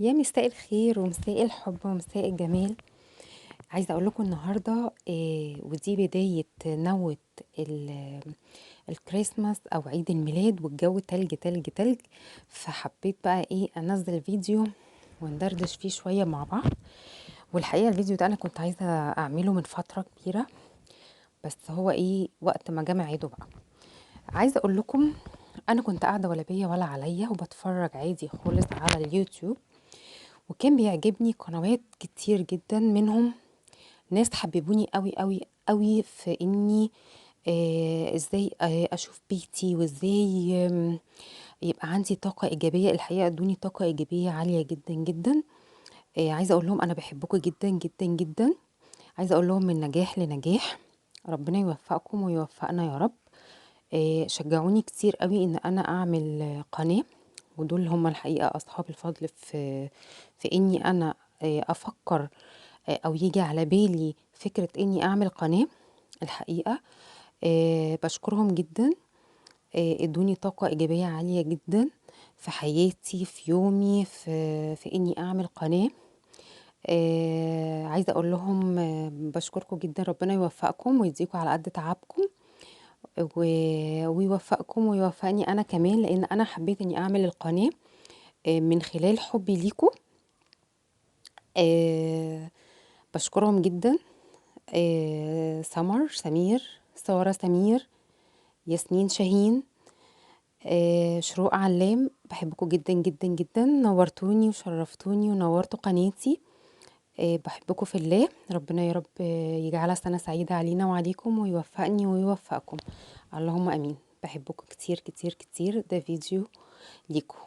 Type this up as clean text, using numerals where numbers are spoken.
يا مساء الخير ومساء الحب ومساء الجمال. عايزة اقول لكم النهارده ودي بداية نوة الكريسماس او عيد الميلاد، والجو تلج تلج تلج. فحبيت بقى انزل فيديو وندردش فيه شوية مع بعض. والحقيقة الفيديو ده انا كنت عايزة اعمله من فترة كبيرة، بس هو وقت ما جه ميعاده بقى. عايزة اقول لكم انا كنت قاعدة ولا بيا ولا عليا وبتفرج عادي خالص على اليوتيوب، وكان بيعجبني قنوات كتير جدا، منهم ناس حببوني قوي قوي قوي في اني ازاي اشوف بيتي، وازاي يبقى عندي طاقة ايجابية. الحقيقة ادوني طاقة ايجابية عالية جدا جدا. عايزة اقول لهم انا بحبكم جدا جدا جدا. عايزة اقول لهم من نجاح لنجاح، ربنا يوفقكم ويوفقنا يا رب. شجعوني كتير قوي ان انا اعمل قناة، ودول هم الحقيقة اصحاب الفضل في اني انا افكر او يجي على بالي فكرة اني اعمل قناة. الحقيقة بشكرهم جدا. ادوني طاقة ايجابية عالية جدا في حياتي، في يومي، في اني اعمل قناة. عايزة اقول لهم بشكركم جدا، ربنا يوفقكم ويديكم على قد تعبكم، ويوفقكم ويوفقني انا كمان، لان انا حبيت اني اعمل القناة من خلال حبي ليكم. بشكرهم جدا. سمر سمير، سارة سمير، ياسمين شاهين، شروق علام، بحبكم جدا جدا جدا. نورتوني وشرفتوني ونورتوا قناتي. بحبكم في الله. ربنا يا رب يجعلها سنة سعيدة علينا وعليكم، ويوفقني ويوفقكم. اللهم امين. بحبكم كتير كتير كتير. ده فيديو ليكم.